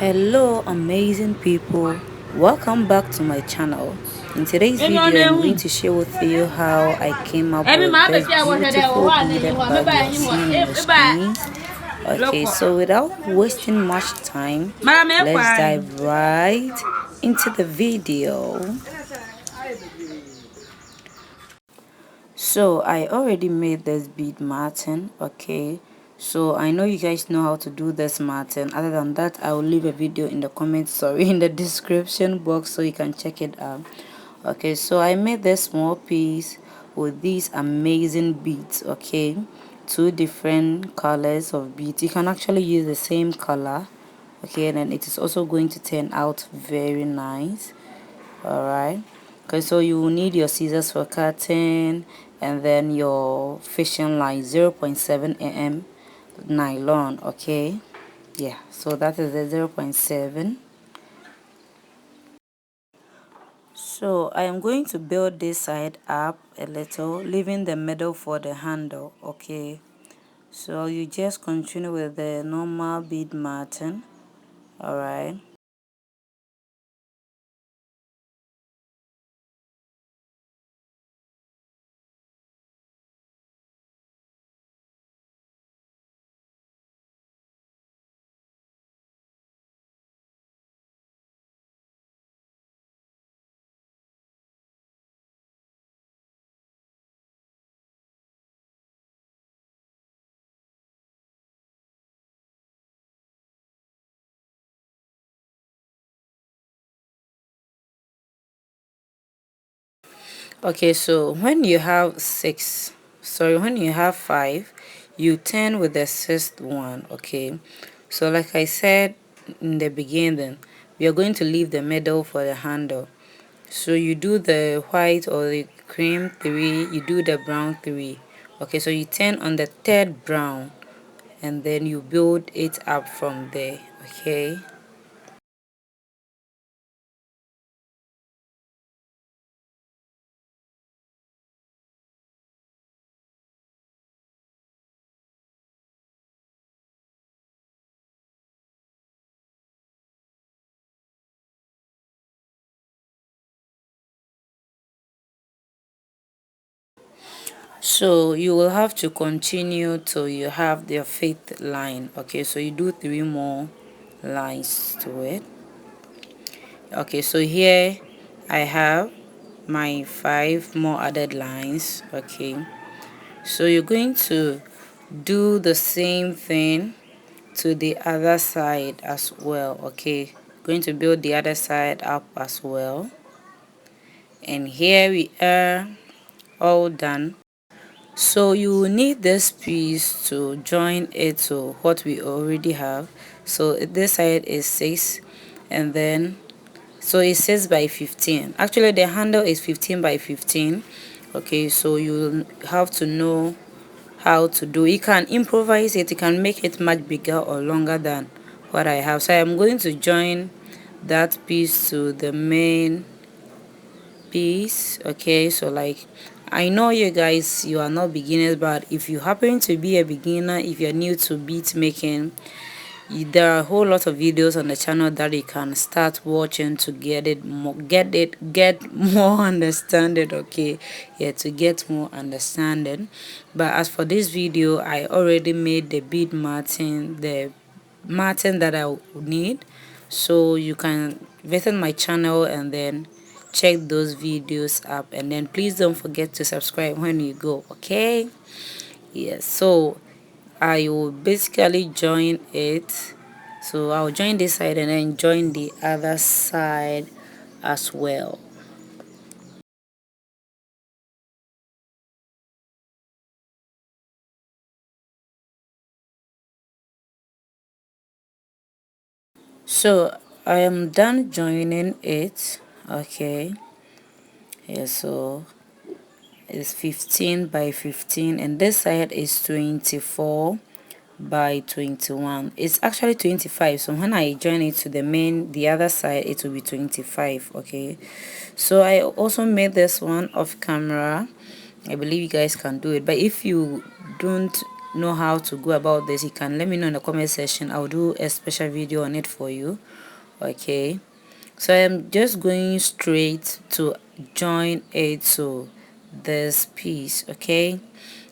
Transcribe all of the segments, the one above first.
Hello amazing people, welcome back to my channel. In today's video I'm going to share with you how I came up with this beautiful beaded bag you are seeing on the screen. Okay, so without wasting much time, let's dive right into the video. So I already made this bead martin. Okay, so I know you guys know how to do this martin. Other than that, I will leave a video in the comments, sorry, in the description box, so you can check it out. Okay, so I made this small piece with these amazing beads. Okay, two different colors of beads. You can actually use the same color. Okay, and then it is also going to turn out very nice. All right, okay, so you will need your scissors for cutting, and then your fishing line 0.7 mm nylon. Okay, yeah, so that is the 0.7. So I am going to build this side up a little, leaving the middle for the handle. Okay, so you just continue with the normal bead martin. All right. Okay, so when you have when you have five, you turn with the sixth one. Okay, so like I said in the beginning, we are going to leave the middle for the handle. So you do the white or the cream 3, you do the brown 3. Okay, so you turn on the third brown, and then you build it up from there. Okay. So you will have to continue till you have the fifth line. Okay, so you do 3 more lines to it. Okay, so here I have my 5 more added lines. Okay, so you're going to do the same thing to the other side as well. Okay, going to build the other side up as well, and here we are, all done. So you will need this piece to join it to what we already have. So this side is 6, and then so it's 6 by 15. Actually the handle is 15 by 15. Okay, so you have to know how to do. You can improvise it, you can make it much bigger or longer than what I have. So I'm going to join that piece to the main piece. Okay, so like, I know you guys, you are not beginners, but if you happen to be a beginner, if you're new to bead making, there are a whole lot of videos on the channel that you can start watching to get more understanding. Okay, yeah, to get more understanding. But as for this video, I already made the bead martin, the martin that I would need, so you can visit my channel and then check those videos up, and then please don't forget to subscribe when you go. Okay, yes, so I will basically join it. So I'll join this side and then join the other side as well. So I am done joining it. Okay, yeah, so it's 15 by 15, and this side is 24 by 21. It's actually 25, so when I join it to the other side, it will be 25. Okay, so I also made this one off camera. I believe you guys can do it, but if you don't know how to go about this, you can let me know in the comment section. I'll do a special video on it for you. Okay, so I'm just going straight to join it to this piece. Okay,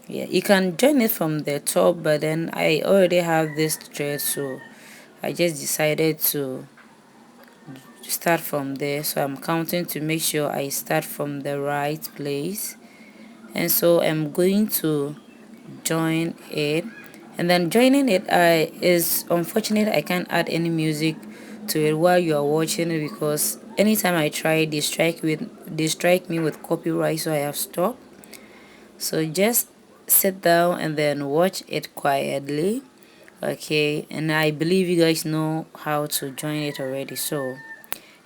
yeah, you can join it from the top, but then I already have this thread, so I just decided to start from there. So I'm counting to make sure I start from the right place, and so I'm going to join it. And then joining it is unfortunate, I can't add any music to it while you are watching it, because anytime I try, they strike me with copyright, so I have stopped. So just sit down and then watch it quietly. Okay, and I believe you guys know how to join it already, so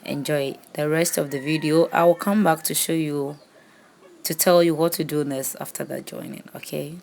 enjoy the rest of the video. I will come back to show you, to tell you what to do next after that joining. Okay,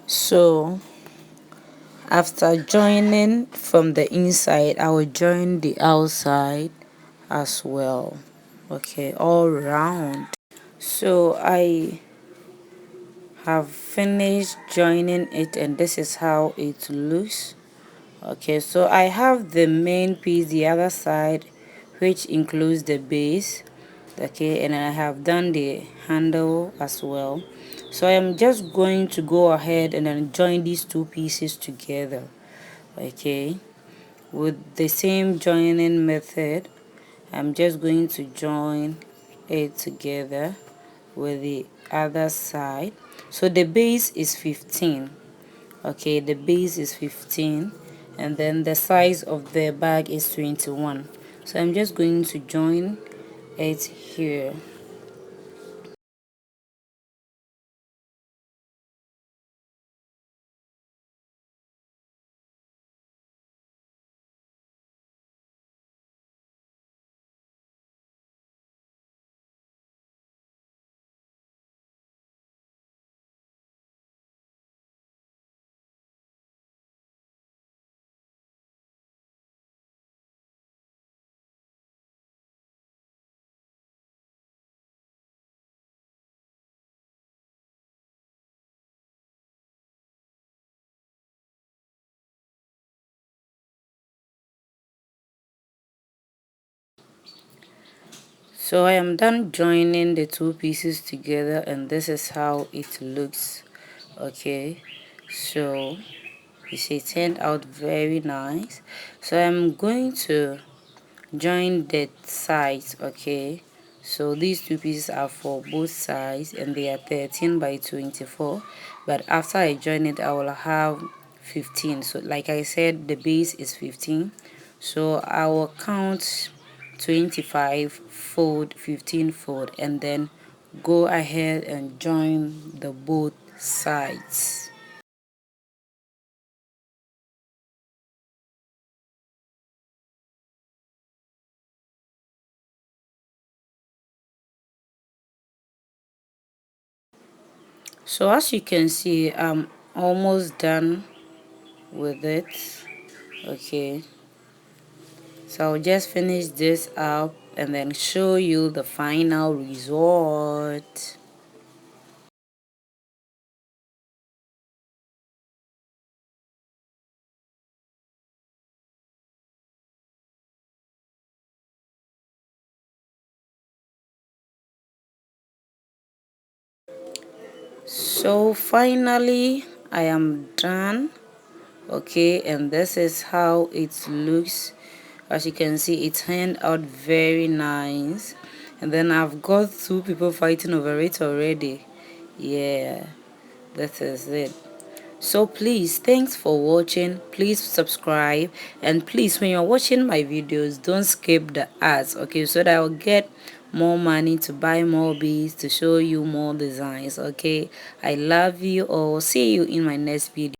so after joining from the inside, I will join the outside as well. Okay, all round. So I have finished joining it, and this is how it looks. Okay, so I have the main piece the other side, which includes the base. Okay, and I have done the handle as well. So I am just going to go ahead and then join these two pieces together. Okay, with the same joining method, I'm just going to join it together with the other side. So the base is 15. Okay, the base is 15, and then the size of the bag is 21. So I'm just going to join it here. So I am done joining the two pieces together, and this is how it looks. Okay, so you see it turned out very nice. So I'm going to join the sides. Okay, so these two pieces are for both sides, and they are 13 by 24, but after I join it I will have 15. So like I said, the base is 15, so I will count 25 fold, 15 fold, and then go ahead and join the both sides. So as you can see, I'm almost done with it. Okay, so I'll just finish this up and then show you the final result. So finally I am done. Okay, and this is how it looks. As you can see, it turned out very nice. And then I've got two people fighting over it already. Yeah, that is it. So please, thanks for watching. Please subscribe, and please, when you're watching my videos, don't skip the ads, okay, so that I'll get more money to buy more beads, to show you more designs. Okay, I love you all. See you in my next video.